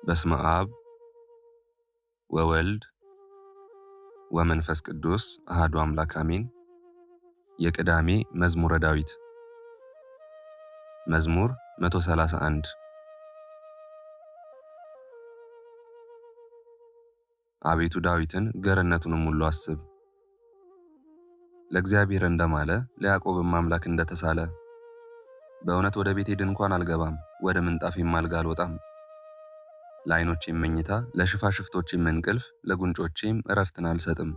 በስመ አብ ወወልድ ወመንፈስ ቅዱስ አሐዱ አምላክ አሜን። የቅዳሜ መዝሙረ ዳዊት መዝሙር 131 አቤቱ ዳዊትን ገርነቱንም ሁሉ አስብ። ለእግዚአብሔር እንደማለ ለያዕቆብም አምላክ እንደተሳለ። በእውነት ወደ ቤቴ ድንኳን አልገባም፣ ወደ ምንጣፌም አልጋ አልወጣም። ለዓይኖቼም መኝታ፣ ለሽፋሽፍቶቼም እንቅልፍ፣ ለጉንጮቼም እረፍትን አልሰጥም።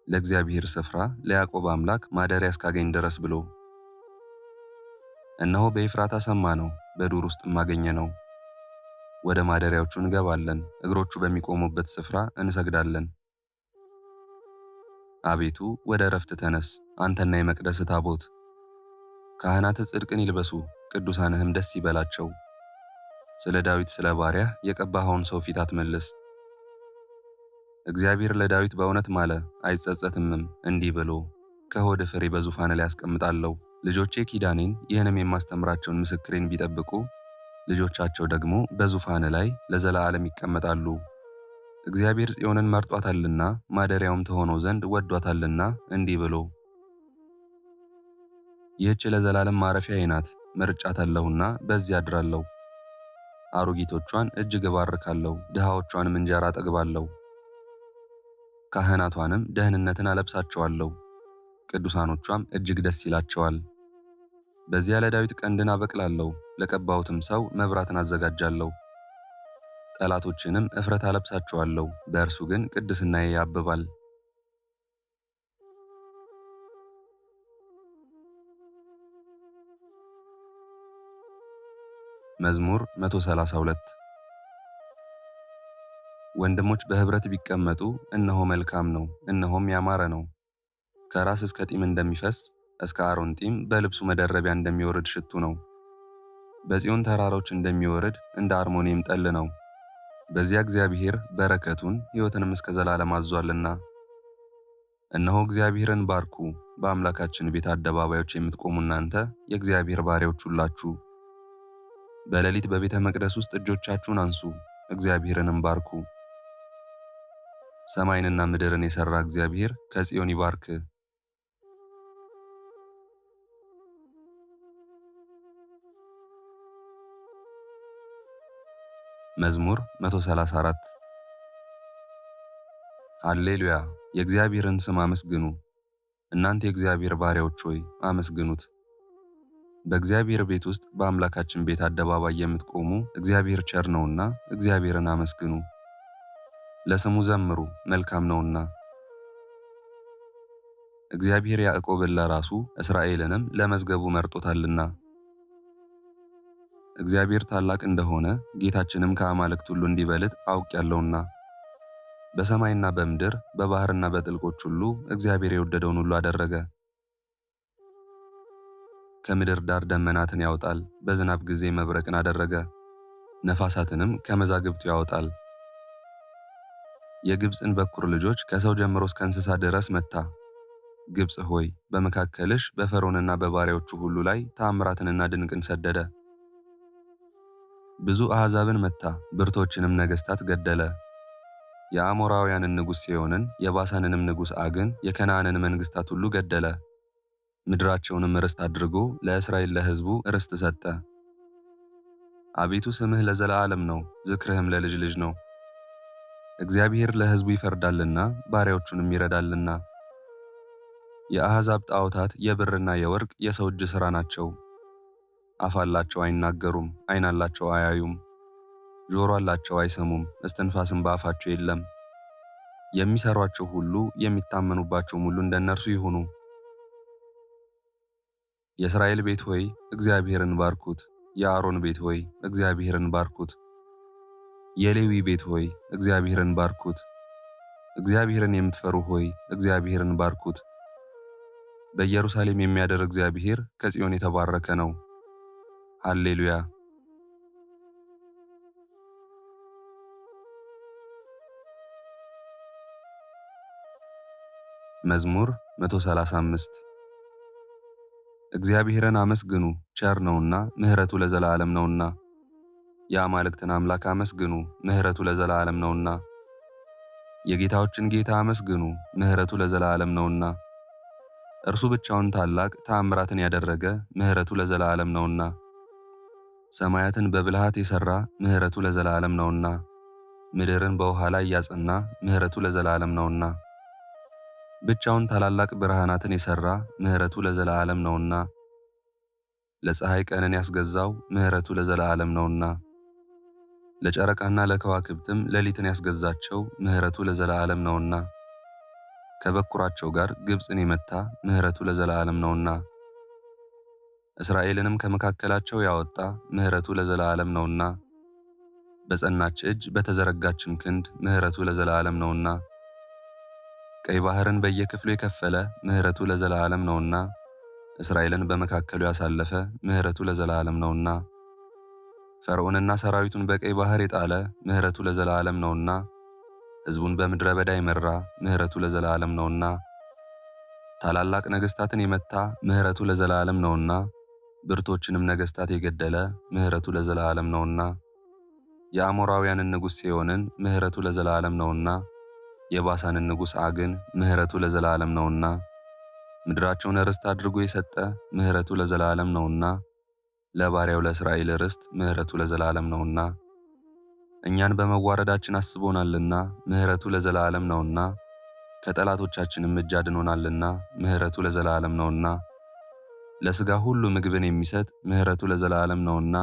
ለእግዚአብሔር ስፍራ ለያዕቆብ አምላክ ማደሪያ እስካገኝ ድረስ ብሎ። እነሆ በኤፍራታ ሰማነው፣ በዱር ውስጥም አገኘነው። ወደ ማደሪያዎቹ እንገባለን፣ እግሮቹ በሚቆሙበት ስፍራ እንሰግዳለን። አቤቱ ወደ ዕረፍት ተነስ፣ አንተና የመቅደስ ታቦት። ካህናትህ ጽድቅን ይልበሱ፣ ቅዱሳንህም ደስ ይበላቸው። ስለ ዳዊት ስለ ባሪያህ የቀባኸውን ሰው ፊት አትመልስ። እግዚአብሔር ለዳዊት በእውነት ማለ፣ አይጸጸትምም፣ እንዲህ ብሎ ከሆድህ ፍሬ በዙፋን ላይ አስቀምጣለሁ። ልጆቼ ኪዳኔን ይህንም የማስተምራቸውን ምስክሬን ቢጠብቁ ልጆቻቸው ደግሞ በዙፋን ላይ ለዘላለም ይቀመጣሉ። እግዚአብሔር ጽዮንን መርጧታልና ማደሪያውም ተሆነው ዘንድ ወዷታልና እንዲህ ብሎ ይህች ለዘላለም ማረፊያዬ ናት፣ መርጫታለሁና በዚያ አድራለሁ። አሮጊቶቿን እጅግ እባርካለሁ፣ ድሃዎቿንም እንጀራ አጠግባለሁ። ካህናቷንም ደህንነትን አለብሳቸዋለሁ፣ ቅዱሳኖቿም እጅግ ደስ ይላቸዋል። በዚያ ለዳዊት ቀንድን አበቅላለሁ፣ ለቀባሁትም ሰው መብራትን አዘጋጃለሁ። ጠላቶችንም እፍረት አለብሳቸዋለሁ፣ በእርሱ ግን ቅድስናዬ ያብባል። መዝሙር 132 ወንድሞች በኅብረት ቢቀመጡ እነሆ መልካም ነው፣ እነሆም ያማረ ነው። ከራስ እስከ ጢም እንደሚፈስ እስከ አሮን ጢም በልብሱ መደረቢያ እንደሚወርድ ሽቱ ነው። በጽዮን ተራሮች እንደሚወርድ እንደ አርሞኒየም ጠል ነው። በዚያ እግዚአብሔር በረከቱን ሕይወትንም እስከ ዘላለም አዟልና። እነሆ እግዚአብሔርን ባርኩ፣ በአምላካችን ቤት አደባባዮች የምትቆሙ እናንተ የእግዚአብሔር ባሪያዎች ሁላችሁ። በሌሊት በቤተ መቅደስ ውስጥ እጆቻችሁን አንሱ፣ እግዚአብሔርንም ባርኩ። ሰማይንና ምድርን የሠራ እግዚአብሔር ከጽዮን ይባርክ። መዝሙር 134 ሃሌሉያ! የእግዚአብሔርን ስም አመስግኑ፣ እናንተ የእግዚአብሔር ባሪያዎች ሆይ አመስግኑት። በእግዚአብሔር ቤት ውስጥ በአምላካችን ቤት አደባባይ የምትቆሙ እግዚአብሔር ቸር ነውና እግዚአብሔርን አመስግኑ። ለስሙ ዘምሩ፣ መልካም ነውና። እግዚአብሔር ያዕቆብን ለራሱ እስራኤልንም ለመዝገቡ መርጦታልና። እግዚአብሔር ታላቅ እንደሆነ ጌታችንም ከአማልክት ሁሉ እንዲበልጥ አውቄአለሁና። በሰማይና በምድር በባሕርና በጥልቆች ሁሉ እግዚአብሔር የወደደውን ሁሉ አደረገ። ከምድር ዳር ደመናትን ያወጣል፣ በዝናብ ጊዜ መብረቅን አደረገ፣ ነፋሳትንም ከመዛግብቱ ያወጣል። የግብፅን በኩር ልጆች ከሰው ጀምሮ እስከ እንስሳ ድረስ መታ። ግብፅ ሆይ በመካከልሽ በፈርዖንና በባሪያዎቹ ሁሉ ላይ ተአምራትንና ድንቅን ሰደደ። ብዙ አሕዛብን መታ፣ ብርቶችንም ነገሥታት ገደለ። የአሞራውያንን ንጉሥ ሴዎንን፣ የባሳንንም ንጉሥ ዐግን፣ የከነዓንን መንግሥታት ሁሉ ገደለ። ምድራቸውንም ርስት አድርጎ ለእስራኤል ለሕዝቡ ርስት ሰጠ። አቤቱ ስምህ ለዘላለም ነው፣ ዝክርህም ለልጅ ልጅ ነው። እግዚአብሔር ለሕዝቡ ይፈርዳልና ባሪያዎቹንም ይረዳልና። የአሕዛብ ጣዖታት የብርና የወርቅ የሰው እጅ ሥራ ናቸው። አፍ አላቸው አይናገሩም፣ ዓይን አላቸው አያዩም፣ ጆሮ አላቸው አይሰሙም፣ እስትንፋስም በአፋቸው የለም። የሚሠሯቸው ሁሉ የሚታመኑባቸውም ሁሉ እንደነርሱ ይሁኑ። የእስራኤል ቤት ሆይ እግዚአብሔርን ባርኩት። የአሮን ቤት ሆይ እግዚአብሔርን ባርኩት። የሌዊ ቤት ሆይ እግዚአብሔርን ባርኩት። እግዚአብሔርን የምትፈሩ ሆይ እግዚአብሔርን ባርኩት። በኢየሩሳሌም የሚያድር እግዚአብሔር ከጽዮን የተባረከ ነው። ሃሌሉያ! መዝሙር 135 እግዚአብሔርን አመስግኑ፣ ቸር ነውና ምሕረቱ ለዘላለም ነውና። የአማልክትን አምላክ አመስግኑ፣ ምሕረቱ ለዘላለም ነውና። የጌታዎችን ጌታ አመስግኑ፣ ምሕረቱ ለዘላለም ነውና። እርሱ ብቻውን ታላቅ ተአምራትን ያደረገ፣ ምሕረቱ ለዘላለም ነውና። ሰማያትን በብልሃት የሠራ፣ ምሕረቱ ለዘላለም ነውና። ምድርን በውኃ ላይ ያጸና፣ ምሕረቱ ለዘላለም ነውና። ብቻውን ታላላቅ ብርሃናትን የሠራ፣ ምሕረቱ ለዘላለም ነውና። ለፀሐይ ቀንን ያስገዛው፣ ምሕረቱ ለዘላለም ነውና። ለጨረቃና ለከዋክብትም ሌሊትን ያስገዛቸው፣ ምሕረቱ ለዘላለም ነውና። ከበኩራቸው ጋር ግብፅን የመታ፣ ምሕረቱ ለዘላለም ነውና። እስራኤልንም ከመካከላቸው ያወጣ፣ ምሕረቱ ለዘላለም ነውና። በጸናች እጅ በተዘረጋችም ክንድ፣ ምሕረቱ ለዘላለም ነውና። ቀይ ባሕርን በየክፍሉ የከፈለ፣ ምሕረቱ ለዘላለም ነውና። እስራኤልን በመካከሉ ያሳለፈ፣ ምሕረቱ ለዘላለም ነውና። ፈርዖንና ሰራዊቱን በቀይ ባሕር የጣለ፣ ምሕረቱ ለዘላለም ነውና። ሕዝቡን በምድረ በዳ የመራ፣ ምሕረቱ ለዘላለም ነውና። ታላላቅ ነገሥታትን የመታ፣ ምሕረቱ ለዘላለም ነውና። ብርቶችንም ነገሥታት የገደለ፣ ምሕረቱ ለዘላለም ነውና። የአሞራውያንን ንጉሥ ሴዎንን፣ ምሕረቱ ለዘላለም ነውና። የባሳንን ንጉሥ ዐግን፣ ምሕረቱ ለዘላለም ነውና። ምድራቸውን ርስት አድርጎ የሰጠ፣ ምሕረቱ ለዘላለም ነውና። ለባሪያው ለእስራኤል ርስት፣ ምሕረቱ ለዘላለም ነውና። እኛን በመዋረዳችን አስቦናልና፣ ምሕረቱ ለዘላለም ነውና። ከጠላቶቻችንም እጅ አድኖናልና፣ ምሕረቱ ለዘላለም ነውና። ለሥጋ ሁሉ ምግብን የሚሰጥ፣ ምሕረቱ ለዘላለም ነውና።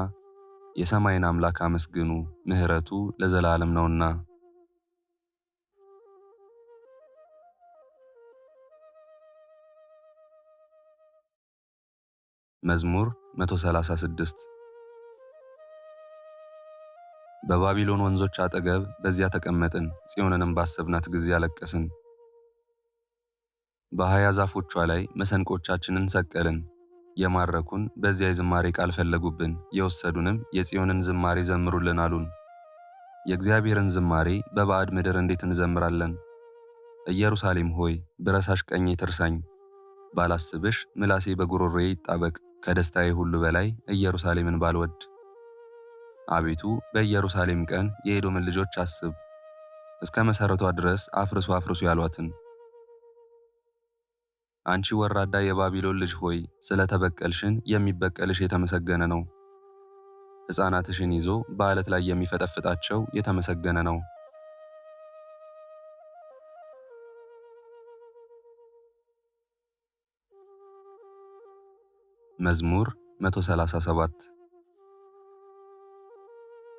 የሰማይን አምላክ አመስግኑ፣ ምሕረቱ ለዘላለም ነውና። መዝሙር 136 በባቢሎን ወንዞች አጠገብ በዚያ ተቀመጥን፣ ጽዮንንም ባሰብናት ጊዜ አለቀስን። በሃያ ዛፎቿ ላይ መሰንቆቻችንን ሰቀልን። የማረኩን በዚያ የዝማሬ ቃል ፈለጉብን፣ የወሰዱንም የጽዮንን ዝማሬ ዘምሩልን አሉን። የእግዚአብሔርን ዝማሬ በባዕድ ምድር እንዴት እንዘምራለን? ኢየሩሳሌም ሆይ ብረሳሽ ቀኜ ትርሳኝ። ባላስብሽ ምላሴ በጉሮሮዬ ይጣበቅ፣ ከደስታዬ ሁሉ በላይ ኢየሩሳሌምን ባልወድ። አቤቱ በኢየሩሳሌም ቀን የኤዶምን ልጆች አስብ፣ እስከ መሠረቷ ድረስ አፍርሱ አፍርሱ ያሏትን። አንቺ ወራዳ የባቢሎን ልጅ ሆይ ስለ ተበቀልሽን፣ የሚበቀልሽ የተመሰገነ ነው። ሕፃናትሽን ይዞ በዓለት ላይ የሚፈጠፍጣቸው የተመሰገነ ነው። መዝሙር 137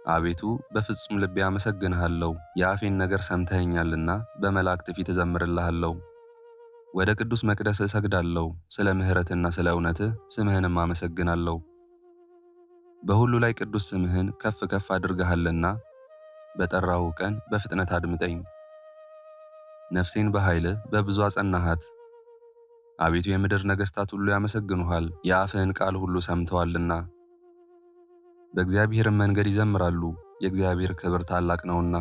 አቤቱ በፍጹም ልቤ አመሰግንሃለሁ፣ የአፌን ነገር ሰምተኸኛልና በመላእክት ፊት እዘምርልሃለሁ። ወደ ቅዱስ መቅደስ እሰግዳለሁ፣ ስለ ምሕረትና ስለ እውነትህ ስምህንም አመሰግናለሁ። በሁሉ ላይ ቅዱስ ስምህን ከፍ ከፍ አድርገሃልና በጠራሁ ቀን በፍጥነት አድምጠኝ። ነፍሴን በኃይልህ በብዙ አጸናሃት። አቤቱ የምድር ነገሥታት ሁሉ ያመሰግኑሃል፣ የአፍህን ቃል ሁሉ ሰምተዋልና። በእግዚአብሔርም መንገድ ይዘምራሉ፣ የእግዚአብሔር ክብር ታላቅ ነውና።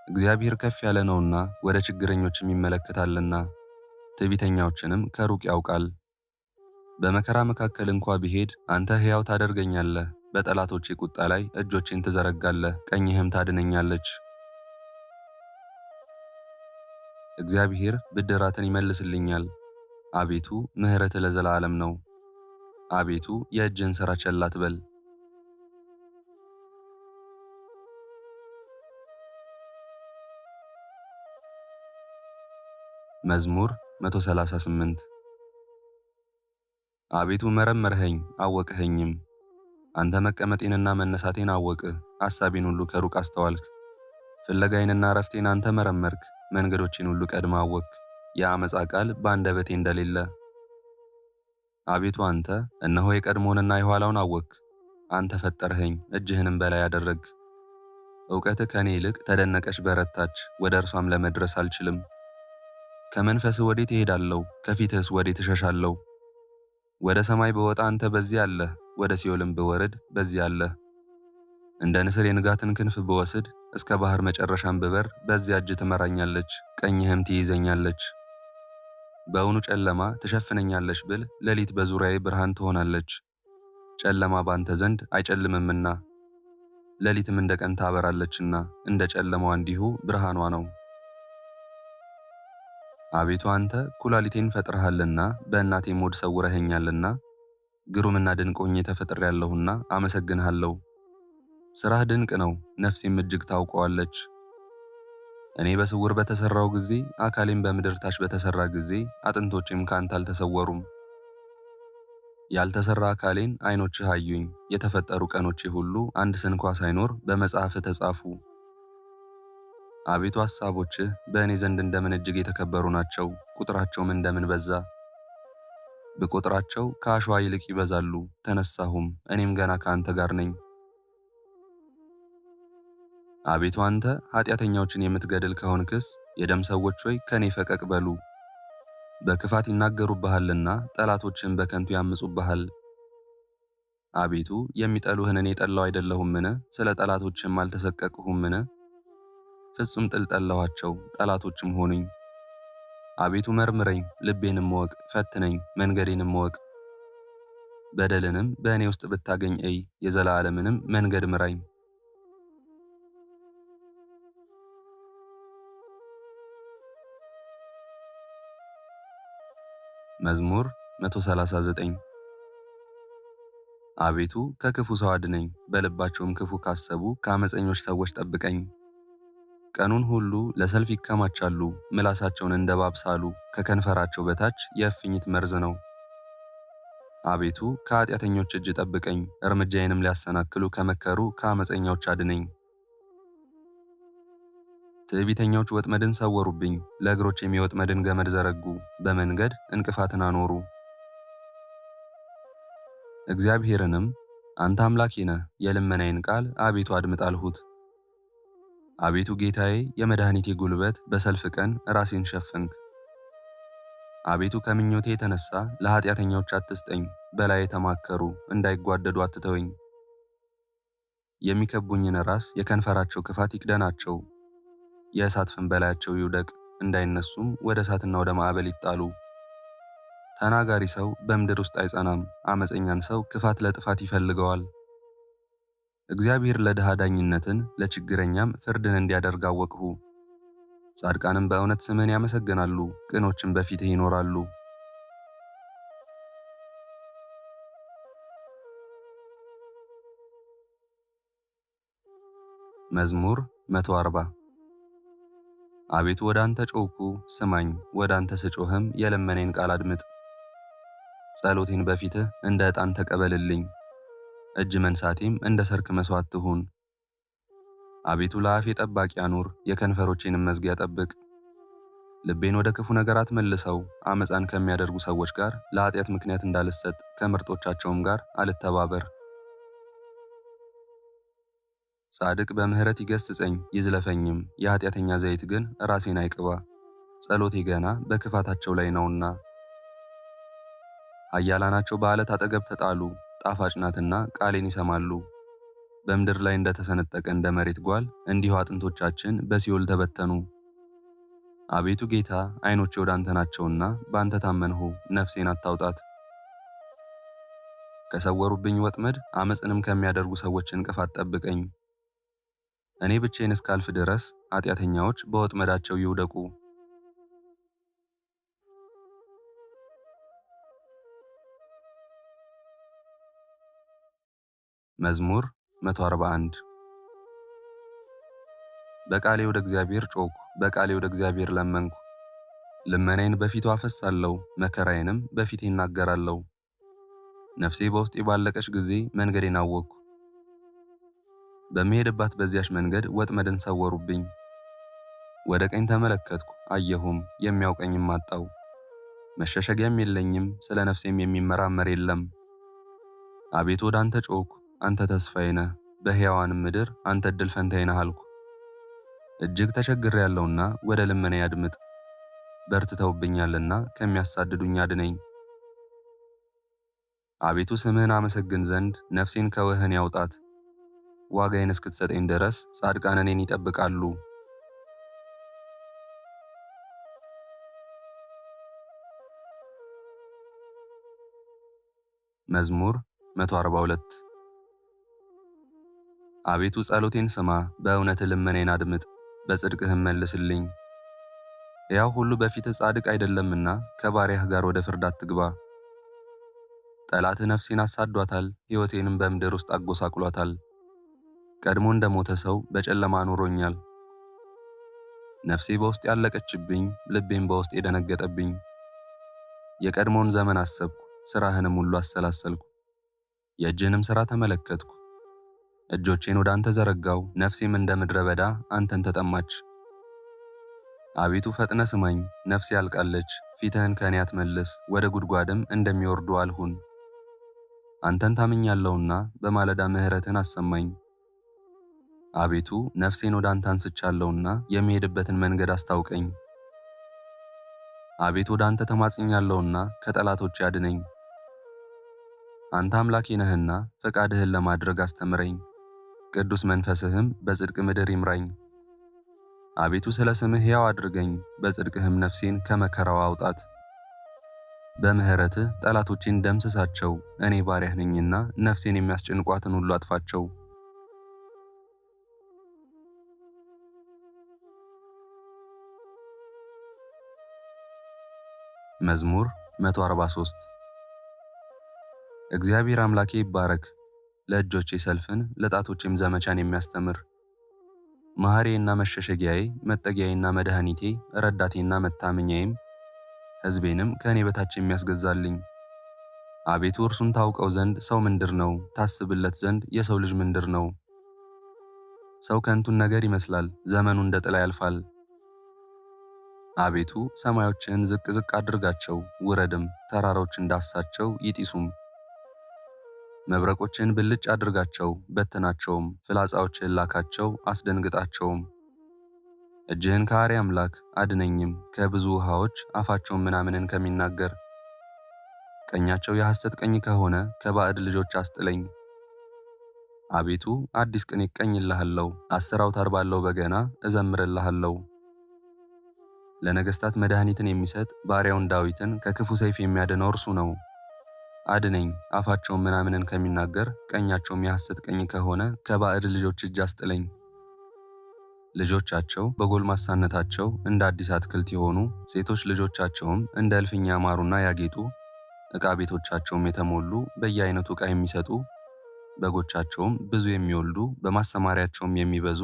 እግዚአብሔር ከፍ ያለ ነውና ወደ ችግረኞችም ይመለከታልና፣ ትዕቢተኛዎችንም ከሩቅ ያውቃል። በመከራ መካከል እንኳ ብሄድ አንተ ሕያው ታደርገኛለህ። በጠላቶቼ ቁጣ ላይ እጆቼን ትዘረጋለህ፣ ቀኝህም ታድነኛለች። እግዚአብሔር ብድራትን ይመልስልኛል። አቤቱ ምሕረትህ ለዘላለም ነው። አቤቱ የእጅህን ሥራ ቸል አትበል። መዝሙር 138 አቤቱ መረመርኸኝ አወቅኸኝም። አንተ መቀመጤንና መነሳቴን አወቅህ፣ አሳቤን ሁሉ ከሩቅ አስተዋልክ። ፍለጋዬንና ዕረፍቴን አንተ መረመርክ፣ መንገዶቼን ሁሉ ቀድመህ አወቅህ፣ የዓመፃ ቃል በአንደበቴ እንደሌለ። አቤቱ አንተ እነሆ የቀድሞውንና የኋላውን አወቅህ። አንተ ፈጠርኸኝ፣ እጅህንም በላይ አደረግህ። እውቀትህ ከእኔ ይልቅ ተደነቀች በረታች፣ ወደ እርሷም ለመድረስ አልችልም። ከመንፈስህ ወዴት እሄዳለሁ? ከፊትህስ ወዴት እሸሻለሁ? ወደ ሰማይ ብወጣ አንተ በዚያ አለህ፣ ወደ ሲኦልም ብወርድ በዚያ አለህ። እንደ ንስር የንጋትን ክንፍ ብወስድ፣ እስከ ባሕር መጨረሻም ብበር፣ በዚያ እጅ ትመራኛለች፣ ቀኝህም ትይዘኛለች። በውኑ ጨለማ ትሸፍነኛለች ብል፣ ሌሊት በዙሪያዬ ብርሃን ትሆናለች። ጨለማ ባንተ ዘንድ አይጨልምምና ሌሊትም እንደ ቀን ታበራለችና እንደ ጨለማዋ እንዲሁ ብርሃኗ ነው። አቤቱ አንተ ኩላሊቴን ፈጥረሃልና በእናቴም ሆድ ሰውረኸኛልና ግሩምና ድንቅ ሆኜ ተፈጥሬአለሁና አመሰግንሃለሁ። ሥራህ ድንቅ ነው፣ ነፍሴም እጅግ ታውቀዋለች። እኔ በስውር በተሠራው ጊዜ አካሌም በምድር ታች በተሠራ ጊዜ አጥንቶቼም ከአንተ አልተሰወሩም። ያልተሠራ አካሌን ዓይኖችህ አዩኝ። የተፈጠሩ ቀኖቼ ሁሉ አንድ ስንኳ ሳይኖር በመጽሐፍህ ተጻፉ። አቤቱ ሐሳቦችህ በእኔ ዘንድ እንደምን እጅግ የተከበሩ ናቸው! ቁጥራቸውም እንደምን በዛ! ብቆጥራቸው ከአሸዋ ይልቅ ይበዛሉ። ተነሳሁም፣ እኔም ገና ከአንተ ጋር ነኝ። አቤቱ አንተ ኃጢአተኛዎችን የምትገድል ከሆንክስ የደም ሰዎች ሆይ ከእኔ ፈቀቅ በሉ። በክፋት ይናገሩብሃልና ጠላቶችህም በከንቱ ያምፁብሃል። አቤቱ የሚጠሉህን እኔ ጠላሁ አይደለሁምን? ስለ ጠላቶችህም አልተሰቀቅሁምን? ፍጹም ጥል ጠላኋቸው፣ ጠላቶችም ሆኑኝ። አቤቱ መርምረኝ፣ ልቤንም እወቅ፣ ፈትነኝ፣ መንገዴንም እወቅ። በደልንም በእኔ ውስጥ ብታገኝ እይ፣ የዘላለምንም መንገድ ምራኝ። መዝሙር 139 አቤቱ ከክፉ ሰው አድነኝ፣ በልባቸውም ክፉ ካሰቡ ከአመፀኞች ሰዎች ጠብቀኝ። ቀኑን ሁሉ ለሰልፍ ይከማቻሉ፣ ምላሳቸውን እንደ እባብ ሳሉ፣ ከከንፈራቸው በታች የእፉኝት መርዝ ነው። አቤቱ ከኃጢአተኞች እጅ ጠብቀኝ፣ እርምጃዬንም ሊያሰናክሉ ከመከሩ ከአመፀኛዎች አድነኝ። ትዕቢተኞች ወጥመድን ሰወሩብኝ፣ ለእግሮቼም የወጥመድን ገመድ ዘረጉ፣ በመንገድ እንቅፋትን አኖሩ። እግዚአብሔርንም አንተ አምላኬ ነህ፣ የልመናዬን ቃል አቤቱ አድምጥ አልሁት። አቤቱ ጌታዬ፣ የመድኃኒቴ ጉልበት፣ በሰልፍ ቀን ራሴን ሸፈንክ። አቤቱ ከምኞቴ የተነሳ ለኃጢአተኞች አትስጠኝ፣ በላዬ ተማከሩ፣ እንዳይጓደዱ አትተወኝ። የሚከቡኝን ራስ የከንፈራቸው ክፋት ይክደናቸው። የእሳት ፍም በላያቸው ይውደቅ፣ እንዳይነሱም ወደ እሳትና ወደ ማዕበል ይጣሉ። ተናጋሪ ሰው በምድር ውስጥ አይጸናም፣ አመፀኛን ሰው ክፋት ለጥፋት ይፈልገዋል። እግዚአብሔር ለድሃ ዳኝነትን ለችግረኛም ፍርድን እንዲያደርግ አወቅሁ። ጻድቃንም በእውነት ስምህን ያመሰግናሉ፣ ቅኖችም በፊትህ ይኖራሉ። መዝሙር 140 አቤቱ ወደ አንተ ጮኽሁ፣ ስማኝ፣ ወደ አንተ ስጮኽም የልመናዬን ቃል አድምጥ። ጸሎቴን በፊትህ እንደ ዕጣን ተቀበልልኝ፣ እጅ መንሳቴም እንደ ሠርክ መሥዋዕት ትሁን። አቤቱ ለአፌ ጠባቂ አኑር፣ የከንፈሮቼንም መዝጊያ ጠብቅ። ልቤን ወደ ክፉ ነገር አትመልሰው፣ ዓመፃን ከሚያደርጉ ሰዎች ጋር ለኃጢአት ምክንያት እንዳልሰጥ፣ ከምርጦቻቸውም ጋር አልተባበር። ጻድቅ በምሕረት ይገሥጸኝ ይዝለፈኝም፣ የኃጢአተኛ ዘይት ግን ራሴን አይቅባ። ጸሎቴ ገና በክፋታቸው ላይ ነውና። ኃያላናቸው በዓለት አጠገብ ተጣሉ፣ ጣፋጭ ናትና ቃሌን ይሰማሉ። በምድር ላይ እንደተሰነጠቀ እንደ መሬት ጓል እንዲሁ አጥንቶቻችን በሲኦል ተበተኑ። አቤቱ ጌታ፣ ዓይኖቼ ወደ አንተ ናቸውና በአንተ ታመንሁ፣ ነፍሴን አታውጣት። ከሰወሩብኝ ወጥመድ ዓመፅንም ከሚያደርጉ ሰዎች እንቅፋት ጠብቀኝ። እኔ ብቻዬን እስካልፍ ድረስ ኃጢአተኛዎች በወጥመዳቸው ይውደቁ። መዝሙር 141 በቃሌ ወደ እግዚአብሔር ጮኽሁ፣ በቃሌ ወደ እግዚአብሔር ለመንኩ። ልመናዬን በፊቱ አፈሳለሁ፣ መከራዬንም በፊቴ እናገራለሁ። ነፍሴ በውስጤ ባለቀች ጊዜ መንገዴን አወቅሁ። በምሄድባት በዚያች መንገድ ወጥመድን ሰወሩብኝ። ወደ ቀኝ ተመለከትኩ አየሁም፣ የሚያውቀኝም አጣሁ። መሸሸጊያም የለኝም፣ ስለ ነፍሴም የሚመራመር የለም። አቤቱ ወደ አንተ ጮኽሁ፣ አንተ ተስፋዬ ነህ፣ በሕያዋንም ምድር አንተ ዕድል ፈንታዬ ነህ አልኩ። እጅግ ተቸግሬአለሁና ወደ ልመናዬ አድምጥ። በርትተውብኛልና ከሚያሳድዱኝ አድነኝ። አቤቱ ስምህን አመሰግን ዘንድ ነፍሴን ከወህኒ ያውጣት። ዋጋዬን እስክትሰጠኝ ድረስ ጻድቃን እኔን ይጠብቃሉ። መዝሙር 142 አቤቱ ጸሎቴን ስማ፣ በእውነት ልመናዬን አድምጥ፣ በጽድቅህም መልስልኝ። ሕያው ሁሉ በፊትህ ጻድቅ አይደለምና ከባሪያህ ጋር ወደ ፍርድ አትግባ። ጠላትህ ነፍሴን አሳዷታል፣ ሕይወቴንም በምድር ውስጥ አጎሳቅሏታል። ቀድሞ እንደ ሞተ ሰው በጨለማ አኑሮኛል። ነፍሴ በውስጤ ያለቀችብኝ፣ ልቤም በውስጤ የደነገጠብኝ። የቀድሞውን ዘመን አሰብኩ፣ ሥራህንም ሁሉ አሰላሰልኩ። የእጅህንም ሥራ ተመለከትኩ። እጆቼን ወደ አንተ ዘረጋው፣ ነፍሴም እንደ ምድረ በዳ አንተን ተጠማች። አቤቱ ፈጥነ ስማኝ፣ ነፍሴ ያልቃለች። ፊትህን ከእኔ አትመልስ፣ ወደ ጉድጓድም እንደሚወርዱ አልሁን። አንተን ታምኛለሁና በማለዳ ምሕረትን አሰማኝ። አቤቱ ነፍሴን ወደ አንተ አንስቻለሁና የሚሄድበትን መንገድ አስታውቀኝ። አቤቱ ወደ አንተ ተማጽኛለሁና ከጠላቶች ያድነኝ። አንተ አምላኬ ነህና ፈቃድህን ለማድረግ አስተምረኝ፣ ቅዱስ መንፈስህም በጽድቅ ምድር ይምራኝ። አቤቱ ስለ ስምህ ሕያው አድርገኝ፣ በጽድቅህም ነፍሴን ከመከራዋ አውጣት። በምሕረትህ ጠላቶቼን ደምስሳቸው፣ እኔ ባሪያህ ነኝና ነፍሴን የሚያስጨንቋትን ሁሉ አጥፋቸው። መዝሙር 143 እግዚአብሔር አምላኬ ይባረክ፣ ለእጆቼ ሰልፍን ለጣቶቼም ዘመቻን የሚያስተምር። መሐሪዬና መሸሸጊያዬ፣ መጠጊያዬና መድኃኒቴ፣ ረዳቴና መታመኛዬም፣ ሕዝቤንም ከእኔ በታች የሚያስገዛልኝ። አቤቱ እርሱን ታውቀው ዘንድ ሰው ምንድር ነው? ታስብለት ዘንድ የሰው ልጅ ምንድር ነው? ሰው ከንቱን ነገር ይመስላል፣ ዘመኑ እንደ ጥላ ያልፋል። አቤቱ ሰማዮችህን ዝቅ ዝቅ አድርጋቸው፣ ውረድም፣ ተራሮች እንዳሳቸው ይጢሱም። መብረቆችህን ብልጭ አድርጋቸው፣ በትናቸውም፣ ፍላጻዎችህን ላካቸው፣ አስደንግጣቸውም። እጅህን ከአርያም አምላክ አድነኝም፣ ከብዙ ውሃዎች አፋቸውን ምናምንን ከሚናገር። ቀኛቸው የሐሰት ቀኝ ከሆነ ከባዕድ ልጆች አስጥለኝ። አቤቱ አዲስ ቅኔ እቀኝልሃለሁ፣ 10 አውታር ባለው በገና እዘምርልሃለሁ። ለነገሥታት መድኃኒትን የሚሰጥ ባሪያውን ዳዊትን ከክፉ ሰይፍ የሚያድነው እርሱ ነው። አድነኝ፣ አፋቸውን ምናምንን ከሚናገር፣ ቀኛቸውም የሐሰት ቀኝ ከሆነ ከባዕድ ልጆች እጅ አስጥለኝ። ልጆቻቸው በጎልማሳነታቸው እንደ አዲስ አትክልት የሆኑ፣ ሴቶች ልጆቻቸውም እንደ እልፍኝ ያማሩና ያጌጡ፣ ዕቃ ቤቶቻቸውም የተሞሉ በየአይነቱ ዕቃ የሚሰጡ፣ በጎቻቸውም ብዙ የሚወልዱ በማሰማሪያቸውም የሚበዙ፣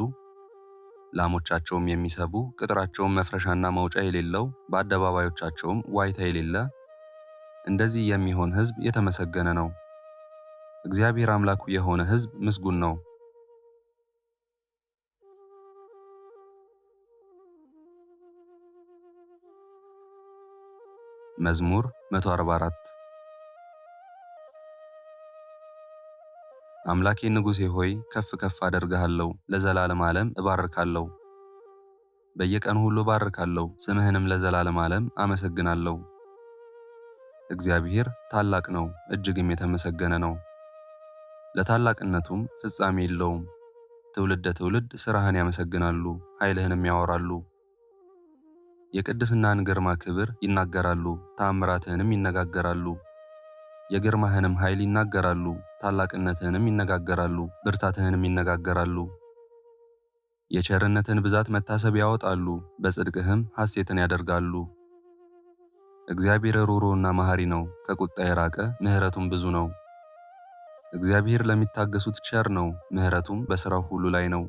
ላሞቻቸውም የሚሰቡ፣ ቅጥራቸውም መፍረሻና መውጫ የሌለው፣ በአደባባዮቻቸውም ዋይታ የሌለ፣ እንደዚህ የሚሆን ሕዝብ የተመሰገነ ነው። እግዚአብሔር አምላኩ የሆነ ሕዝብ ምስጉን ነው። መዝሙር 144 አምላኬ ንጉሴ ሆይ ከፍ ከፍ አደርግሃለሁ፣ ለዘላለም ዓለም እባርካለሁ። በየቀኑ ሁሉ እባርካለሁ፣ ስምህንም ለዘላለም ዓለም አመሰግናለሁ። እግዚአብሔር ታላቅ ነው፣ እጅግም የተመሰገነ ነው፣ ለታላቅነቱም ፍጻሜ የለውም። ትውልደ ትውልድ ሥራህን ያመሰግናሉ፣ ኃይልህንም ያወራሉ። የቅድስናህን ግርማ ክብር ይናገራሉ፣ ተአምራትህንም ይነጋገራሉ። የግርማህንም ኃይል ይናገራሉ፣ ታላቅነትህንም ይነጋገራሉ፣ ብርታትህንም ይነጋገራሉ። የቸርነትን ብዛት መታሰብ ያወጣሉ፣ በጽድቅህም ሐሴትን ያደርጋሉ። እግዚአብሔር ሩሩና መሐሪ ነው፣ ከቁጣ የራቀ ምሕረቱም ብዙ ነው። እግዚአብሔር ለሚታገሱት ቸር ነው፣ ምሕረቱም በሥራው ሁሉ ላይ ነው።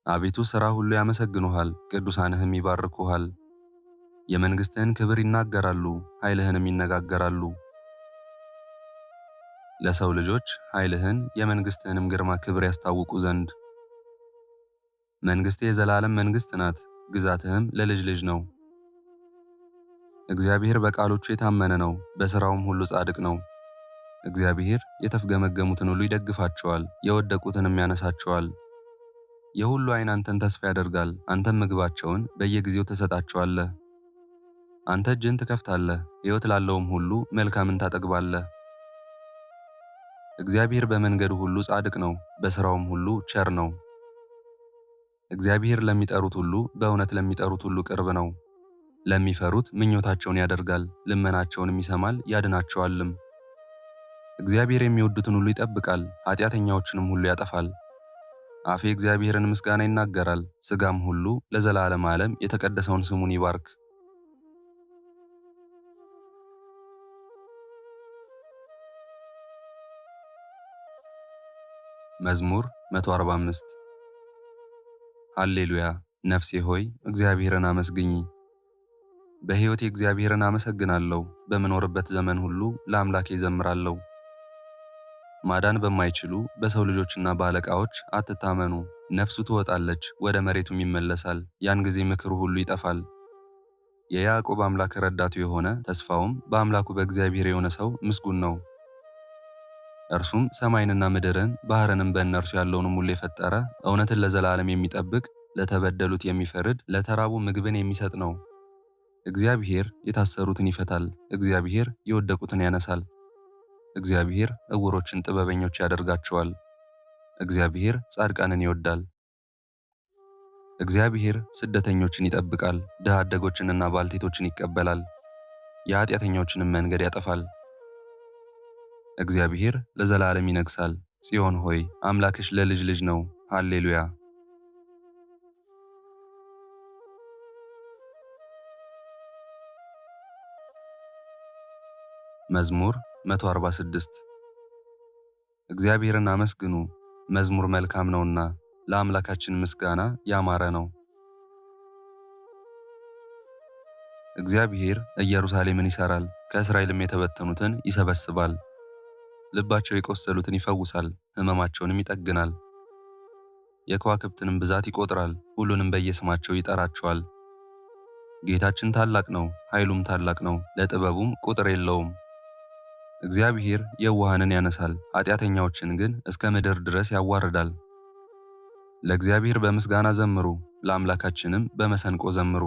አቤቱ ሥራ ሁሉ ያመሰግኑሃል፣ ቅዱሳንህም ይባርኩሃል። የመንግሥትህን ክብር ይናገራሉ፣ ኃይልህንም ይነጋገራሉ። ለሰው ልጆች ኃይልህን የመንግሥትህንም ግርማ ክብር ያስታውቁ ዘንድ። መንግሥቴ የዘላለም መንግሥት ናት፣ ግዛትህም ለልጅ ልጅ ነው። እግዚአብሔር በቃሎቹ የታመነ ነው፣ በሥራውም ሁሉ ጻድቅ ነው። እግዚአብሔር የተፍገመገሙትን ሁሉ ይደግፋቸዋል፣ የወደቁትንም ያነሳቸዋል። የሁሉ ዓይን አንተን ተስፋ ያደርጋል፣ አንተም ምግባቸውን በየጊዜው ትሰጣቸዋለህ። አንተ እጅህን ትከፍታለህ፣ ሕይወት ላለውም ሁሉ መልካምን ታጠግባለህ። እግዚአብሔር በመንገዱ ሁሉ ጻድቅ ነው፣ በሥራውም ሁሉ ቸር ነው። እግዚአብሔር ለሚጠሩት ሁሉ በእውነት ለሚጠሩት ሁሉ ቅርብ ነው። ለሚፈሩት ምኞታቸውን ያደርጋል፣ ልመናቸውንም ይሰማል ያድናቸዋልም። እግዚአብሔር የሚወዱትን ሁሉ ይጠብቃል፣ ኃጢአተኛዎችንም ሁሉ ያጠፋል። አፌ እግዚአብሔርን ምስጋና ይናገራል፣ ሥጋም ሁሉ ለዘላለም ዓለም የተቀደሰውን ስሙን ይባርክ። መዝሙር 145 ሃሌሉያ። ነፍሴ ሆይ እግዚአብሔርን አመስግኚ። በሕይወቴ እግዚአብሔርን አመሰግናለሁ፣ በምኖርበት ዘመን ሁሉ ለአምላኬ እዘምራለሁ። ማዳን በማይችሉ በሰው ልጆችና በአለቃዎች አትታመኑ። ነፍሱ ትወጣለች፣ ወደ መሬቱም ይመለሳል፣ ያን ጊዜ ምክሩ ሁሉ ይጠፋል። የያዕቆብ አምላክ ረዳቱ የሆነ ተስፋውም በአምላኩ በእግዚአብሔር የሆነ ሰው ምስጉን ነው። እርሱም ሰማይንና ምድርን ባሕርንም በእነርሱ ያለውንም ሁሉ የፈጠረ እውነትን ለዘላለም የሚጠብቅ ለተበደሉት የሚፈርድ ለተራቡ ምግብን የሚሰጥ ነው። እግዚአብሔር የታሰሩትን ይፈታል፣ እግዚአብሔር የወደቁትን ያነሳል። እግዚአብሔር ዕውሮችን ጥበበኞች ያደርጋቸዋል። እግዚአብሔር ጻድቃንን ይወዳል። እግዚአብሔር ስደተኞችን ይጠብቃል፣ ድሃ አደጎችንና ባልቴቶችን ይቀበላል፣ የኃጢአተኞችንም መንገድ ያጠፋል። እግዚአብሔር ለዘላለም ይነግሣል። ጽዮን ሆይ አምላክሽ ለልጅ ልጅ ነው። ሃሌሉያ። መዝሙር 146 እግዚአብሔርን አመስግኑ፣ መዝሙር መልካም ነውና፣ ለአምላካችን ምስጋና ያማረ ነው። እግዚአብሔር ኢየሩሳሌምን ይሠራል፣ ከእስራኤልም የተበተኑትን ይሰበስባል። ልባቸው የቆሰሉትን ይፈውሳል፣ ሕመማቸውንም ይጠግናል። የከዋክብትንም ብዛት ይቆጥራል፣ ሁሉንም በየስማቸው ይጠራቸዋል። ጌታችን ታላቅ ነው፣ ኃይሉም ታላቅ ነው፣ ለጥበቡም ቁጥር የለውም። እግዚአብሔር የዋሃንን ያነሳል፣ ኃጢአተኛዎችን ግን እስከ ምድር ድረስ ያዋርዳል። ለእግዚአብሔር በምስጋና ዘምሩ፣ ለአምላካችንም በመሰንቆ ዘምሩ።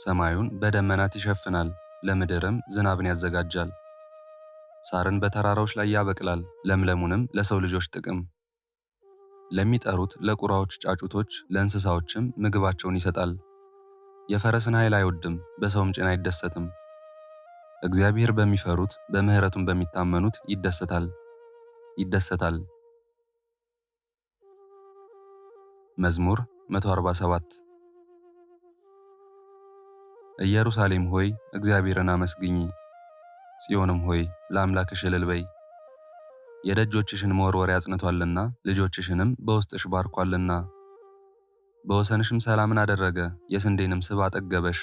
ሰማዩን በደመናት ይሸፍናል፣ ለምድርም ዝናብን ያዘጋጃል። ሳርን በተራራዎች ላይ ያበቅላል፣ ለምለሙንም ለሰው ልጆች ጥቅም። ለሚጠሩት ለቁራዎች ጫጩቶች፣ ለእንስሳዎችም ምግባቸውን ይሰጣል። የፈረስን ኃይል አይወድም፣ በሰውም ጭን አይደሰትም። እግዚአብሔር በሚፈሩት በምሕረቱም በሚታመኑት ይደሰታል። መዝሙር 147 ኢየሩሳሌም ሆይ እግዚአብሔርን አመስግኚ፣ ጽዮንም ሆይ ለአምላክሽ እልል በይ። የደጆችሽን መወርወሪያ አጽንቷልና ልጆችሽንም በውስጥሽ ባርኳልና። በወሰንሽም ሰላምን አደረገ፣ የስንዴንም ስብ አጠገበሽ።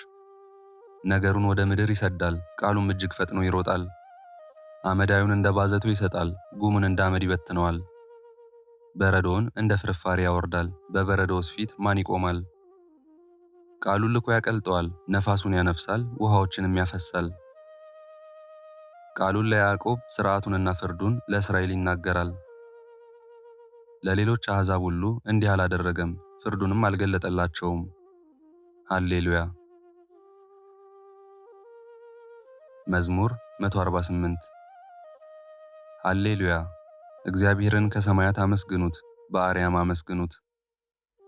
ነገሩን ወደ ምድር ይሰዳል፣ ቃሉም እጅግ ፈጥኖ ይሮጣል። አመዳዩን እንደ ባዘቱ ይሰጣል፣ ጉሙን እንደ አመድ ይበትነዋል። በረዶውን እንደ ፍርፋሪ ያወርዳል፣ በበረዶውስ ፊት ማን ይቆማል? ቃሉን ልኮ ያቀልጠዋል፣ ነፋሱን ያነፍሳል፣ ውሃዎችንም ያፈሳል። ቃሉን ለያዕቆብ ሥርዓቱንና ፍርዱን ለእስራኤል ይናገራል። ለሌሎች አሕዛብ ሁሉ እንዲህ አላደረገም፣ ፍርዱንም አልገለጠላቸውም። ሃሌሉያ። መዝሙር 148 ሃሌሉያ። እግዚአብሔርን ከሰማያት አመስግኑት፣ በአርያም አመስግኑት።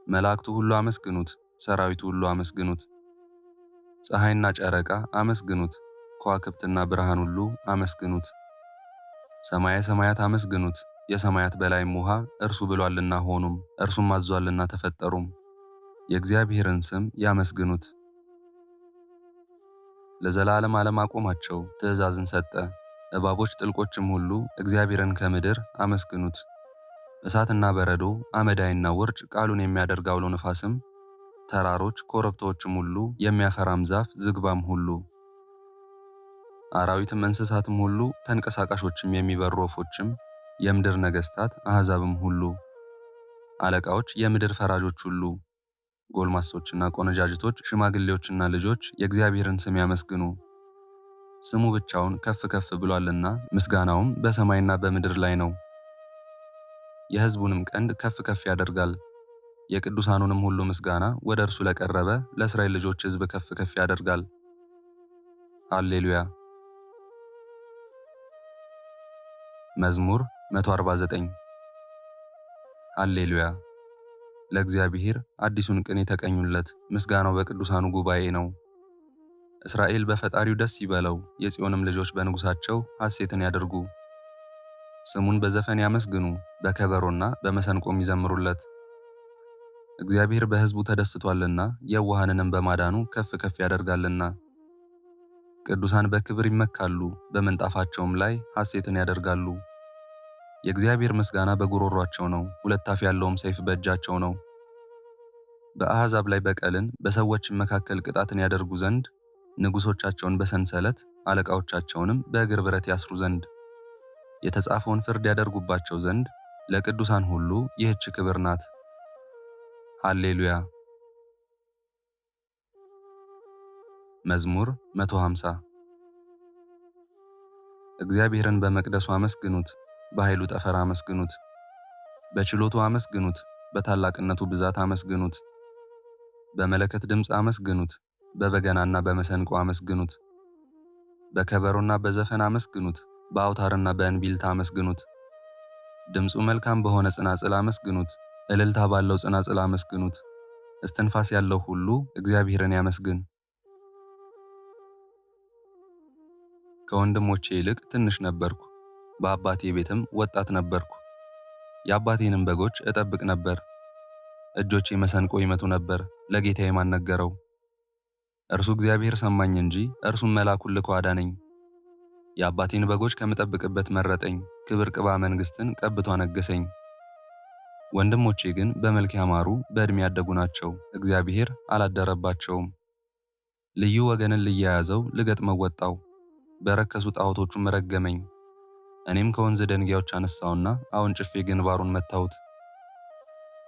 መላእክቱ ሁሉ አመስግኑት፣ ሰራዊቱ ሁሉ አመስግኑት። ፀሐይና ጨረቃ አመስግኑት፣ ከዋክብትና ብርሃን ሁሉ አመስግኑት። ሰማየ ሰማያት አመስግኑት፣ የሰማያት በላይም ውሃ እርሱ ብሏልና ሆኑም፣ እርሱም አዟልና ተፈጠሩም። የእግዚአብሔርን ስም ያመስግኑት። ለዘላለም ዓለም አቆማቸው፣ ትእዛዝን ሰጠ። እባቦች ጥልቆችም ሁሉ እግዚአብሔርን ከምድር አመስግኑት። እሳትና በረዶ፣ አመዳይና ውርጭ፣ ቃሉን የሚያደርግ አውሎ ነፋስም፣ ተራሮች፣ ኮረብታዎችም ሁሉ፣ የሚያፈራም ዛፍ ዝግባም ሁሉ፣ አራዊትም እንስሳትም ሁሉ፣ ተንቀሳቃሾችም የሚበሩ ወፎችም፣ የምድር ነገሥታት አሕዛብም ሁሉ፣ አለቃዎች፣ የምድር ፈራጆች ሁሉ፣ ጎልማሶችና ቆነጃጅቶች፣ ሽማግሌዎችና ልጆች የእግዚአብሔርን ስም ያመስግኑ። ስሙ ብቻውን ከፍ ከፍ ብሏልና ምስጋናውም በሰማይና በምድር ላይ ነው። የሕዝቡንም ቀንድ ከፍ ከፍ ያደርጋል። የቅዱሳኑንም ሁሉ ምስጋና ወደ እርሱ ለቀረበ ለእስራኤል ልጆች ሕዝብ ከፍ ከፍ ያደርጋል። ሃሌሉያ። መዝሙር 149 ሃሌሉያ። ለእግዚአብሔር አዲሱን ቅኔ ተቀኙለት፣ ምስጋናው በቅዱሳኑ ጉባኤ ነው። እስራኤል በፈጣሪው ደስ ይበለው፣ የጽዮንም ልጆች በንጉሣቸው ሐሴትን ያድርጉ። ስሙን በዘፈን ያመስግኑ፣ በከበሮና በመሰንቆም ይዘምሩለት። እግዚአብሔር በሕዝቡ ተደስቷልና የዋሃንንም በማዳኑ ከፍ ከፍ ያደርጋልና። ቅዱሳን በክብር ይመካሉ፣ በምንጣፋቸውም ላይ ሐሴትን ያደርጋሉ። የእግዚአብሔር ምስጋና በጉሮሯቸው ነው፣ ሁለት አፍ ያለውም ሰይፍ በእጃቸው ነው። በአሕዛብ ላይ በቀልን በሰዎችም መካከል ቅጣትን ያደርጉ ዘንድ ንጉሶቻቸውን በሰንሰለት አለቃዎቻቸውንም በእግር ብረት ያስሩ ዘንድ የተጻፈውን ፍርድ ያደርጉባቸው ዘንድ ለቅዱሳን ሁሉ ይህች ክብር ናት። ሃሌሉያ። መዝሙር 150 እግዚአብሔርን በመቅደሱ አመስግኑት፣ በኃይሉ ጠፈር አመስግኑት። በችሎቱ አመስግኑት፣ በታላቅነቱ ብዛት አመስግኑት። በመለከት ድምፅ አመስግኑት፣ በበገናና በመሰንቆ አመስግኑት። በከበሮና በዘፈን አመስግኑት፣ በአውታርና በእንቢልታ አመስግኑት። ድምፁ መልካም በሆነ ጽናጽል አመስግኑት፣ እልልታ ባለው ጽናጽል አመስግኑት። እስትንፋስ ያለው ሁሉ እግዚአብሔርን ያመስግን። ከወንድሞቼ ይልቅ ትንሽ ነበርኩ፣ በአባቴ ቤትም ወጣት ነበርኩ። የአባቴንም በጎች እጠብቅ ነበር። እጆቼ መሰንቆ ይመቱ ነበር፣ ለጌታዬ ማን ነገረው? እርሱ እግዚአብሔር ሰማኝ እንጂ እርሱም መልአኩን ልኮ አዳነኝ። የአባቴን በጎች ከምጠብቅበት መረጠኝ፣ ክብር ቅባ መንግሥትን ቀብቶ አነገሰኝ። ወንድሞቼ ግን በመልክ ያማሩ በዕድሜ ያደጉ ናቸው፣ እግዚአብሔር አላደረባቸውም። ልዩ ወገንን ልያያዘው ልገጥመው ወጣው፣ በረከሱ ጣዖቶቹም ረገመኝ። እኔም ከወንዝ ደንጊያዎች አነሳውና አወንጭፌ ግንባሩን መታሁት።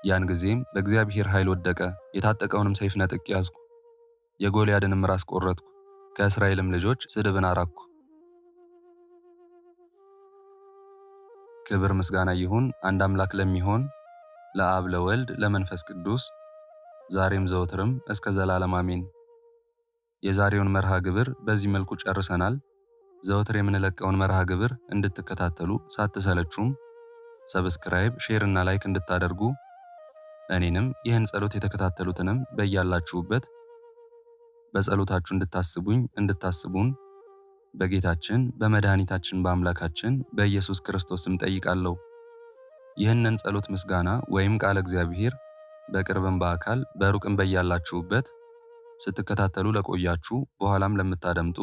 ያን ጊዜም በእግዚአብሔር ኃይል ወደቀ፣ የታጠቀውንም ሰይፍ ነጥቄ ያዝኩ። የጎልያድንም ራስ ቆረጥኩ፣ ከእስራኤልም ልጆች ስድብን አራቅኩ። ክብር ምስጋና ይሁን አንድ አምላክ ለሚሆን ለአብ ለወልድ ለመንፈስ ቅዱስ ዛሬም ዘወትርም እስከ ዘላለም አሜን። የዛሬውን መርሃ ግብር በዚህ መልኩ ጨርሰናል። ዘወትር የምንለቀውን መርሃ ግብር እንድትከታተሉ ሳትሰለቹም ሰብስክራይብ፣ ሼር እና ላይክ እንድታደርጉ እኔንም ይህን ጸሎት የተከታተሉትንም በያላችሁበት በጸሎታችሁ እንድታስቡን በጌታችን በመድኃኒታችን በአምላካችን በኢየሱስ ክርስቶስም ጠይቃለሁ። ይህንን ጸሎት ምስጋና ወይም ቃለ እግዚአብሔር በቅርብም በአካል በሩቅም በያላችሁበት ስትከታተሉ ለቆያችሁ በኋላም ለምታደምጡ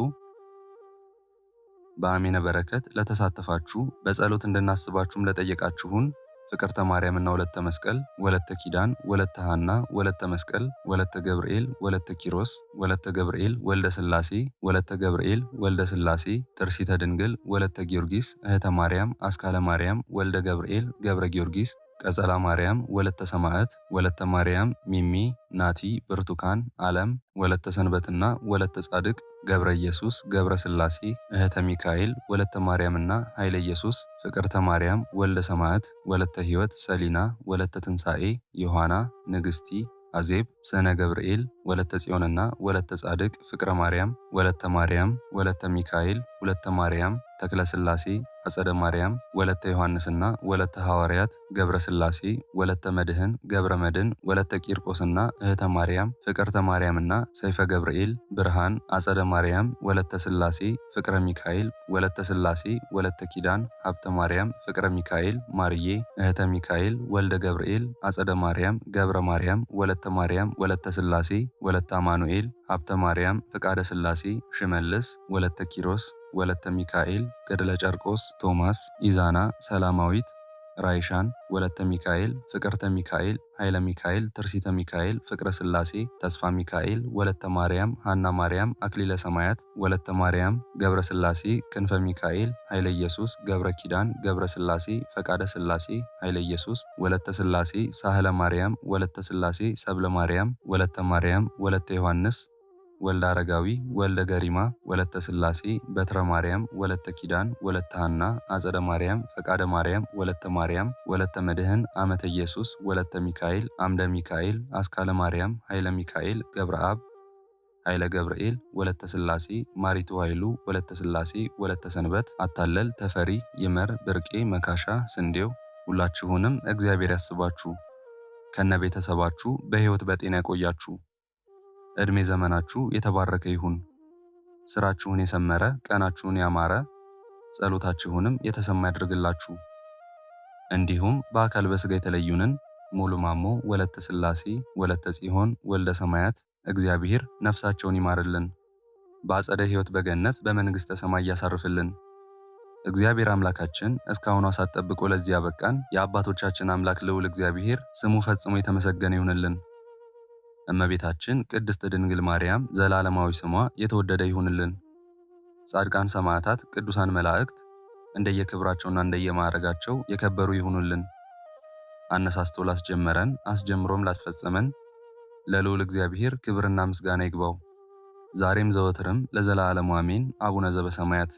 በአሜነ በረከት ለተሳተፋችሁ በጸሎት እንድናስባችሁም ለጠየቃችሁን ፍቅርተ ማርያምና ወለተ መስቀል፣ ወለተ ኪዳን፣ ወለተ ሐና፣ ወለተ መስቀል፣ ወለተ ገብርኤል፣ ወለተ ኪሮስ፣ ወለተ ገብርኤል ወልደ ሥላሴ፣ ወለተ ገብርኤል ወልደ ሥላሴ፣ ጥርሲተ ድንግል፣ ወለተ ጊዮርጊስ፣ እህተ ማርያም፣ አስካለ ማርያም፣ ወልደ ገብርኤል፣ ገብረ ጊዮርጊስ፣ ቀጸላ ማርያም፣ ወለተ ሰማዕት፣ ወለተ ማርያም፣ ሚሚ፣ ናቲ፣ ብርቱካን፣ ዓለም፣ ወለተ ሰንበትና ወለተ ጻድቅ፣ ገብረ ኢየሱስ፣ ገብረ ሥላሴ፣ እህተ ሚካኤል፣ ወለተ ማርያምና ኃይለ ኢየሱስ፣ ፍቅርተ ማርያም፣ ወልደ ሰማዕት፣ ወለተ ሕይወት፣ ሰሊና፣ ወለተ ትንሣኤ፣ ዮሐና፣ ንግሥቲ፣ አዜብ፣ ስነ ገብርኤል፣ ወለተ ጽዮንና ወለተ ጻድቅ፣ ፍቅረ ማርያም፣ ወለተ ሚካኤል፣ ወለተ ማርያም፣ ተክለ ሥላሴ፣ አጸደ ማርያም፣ ወለተ ዮሐንስና ወለተ ሐዋርያት፣ ገብረ ሥላሴ፣ ወለተ መድህን፣ ገብረ መድን፣ ወለተ ቂርቆስና እህተ ማርያም፣ ፍቅርተ ማርያምና ሰይፈ ገብርኤል፣ ብርሃን፣ አጸደ ማርያም፣ ወለተ ሥላሴ፣ ፍቅረ ሚካኤል፣ ወለተ ሥላሴ፣ ወለተ ኪዳን፣ ሀብተ ማርያም፣ ፍቅረ ሚካኤል፣ ማርዬ፣ እህተ ሚካኤል፣ ወልደ ገብርኤል፣ አጸደ ማርያም፣ ገብረ ማርያም፣ ወለተ ማርያም፣ ወለተ ሥላሴ፣ ወለተ አማኑኤል፣ ሀብተ ማርያም፣ ፍቃደ ሥላሴ፣ ሽመልስ፣ ወለተ ኪሮስ፣ ወለተ ሚካኤል፣ ገድለ ጨርቆስ፣ ቶማስ፣ ኢዛና፣ ሰላማዊት፣ ራይሻን፣ ወለተ ሚካኤል፣ ፍቅርተ ሚካኤል፣ ኃይለ ሚካኤል፣ ትርሲተ ሚካኤል፣ ፍቅረ ሥላሴ፣ ተስፋ ሚካኤል፣ ወለተ ማርያም፣ ሐና ማርያም፣ አክሊለ ሰማያት፣ ወለተ ማርያም፣ ገብረ ሥላሴ፣ ክንፈ ሚካኤል፣ ኃይለ ኢየሱስ፣ ገብረ ኪዳን፣ ገብረ ሥላሴ፣ ፈቃደ ሥላሴ፣ ኃይለ ኢየሱስ፣ ወለተ ሥላሴ፣ ሳህለ ማርያም፣ ወለተ ሥላሴ፣ ሰብለ ማርያም፣ ወለተ ማርያም፣ ወለተ ዮሐንስ፣ ወልደ አረጋዊ፣ ወልደ ገሪማ፣ ወለተ ሥላሴ፣ በትረ ማርያም፣ ወለተ ኪዳን፣ ወለተ ሐና፣ አጸደ ማርያም፣ ፈቃደ ማርያም፣ ወለተ ማርያም፣ ወለተ መድህን፣ አመተ ኢየሱስ፣ ወለተ ሚካኤል፣ አምደ ሚካኤል፣ አስካለ ማርያም፣ ኃይለ ሚካኤል፣ ገብረ አብ፣ ኃይለ ገብርኤል፣ ወለተ ሥላሴ፣ ማሪቱ ኃይሉ፣ ወለተ ሥላሴ፣ ወለተ ሰንበት፣ አታለል፣ ተፈሪ፣ ይመር፣ ብርቄ፣ መካሻ፣ ስንዴው ሁላችሁንም እግዚአብሔር ያስባችሁ ከነ ቤተሰባችሁ በሕይወት በጤና ያቆያችሁ። ዕድሜ ዘመናችሁ የተባረከ ይሁን። ስራችሁን የሰመረ፣ ቀናችሁን ያማረ፣ ጸሎታችሁንም የተሰማ ያድርግላችሁ። እንዲሁም በአካል በሥጋ የተለዩንን ሙሉ ማሞ፣ ወለተ ሥላሴ፣ ወለተ ጽዮን፣ ወልደ ሰማያት እግዚአብሔር ነፍሳቸውን ይማርልን፣ በአጸደ ሕይወት በገነት በመንግሥተ ሰማይ ያሳርፍልን። እግዚአብሔር አምላካችን እስካሁኗ ሰዓት ጠብቆ ለዚህ ያበቃን የአባቶቻችን አምላክ ልዑል እግዚአብሔር ስሙ ፈጽሞ የተመሰገነ ይሁንልን። እመቤታችን ቅድስት ድንግል ማርያም ዘላለማዊ ስሟ የተወደደ ይሁንልን። ጻድቃን ሰማዕታት፣ ቅዱሳን መላእክት እንደየክብራቸውና እንደየማዕረጋቸው የከበሩ ይሁኑልን። አነሳስቶ ላስጀመረን አስጀምሮም ላስፈጸመን ለልዑል እግዚአብሔር ክብርና ምስጋና ይግባው ዛሬም ዘወትርም ለዘላለሙ አሜን። አቡነ ዘበሰማያት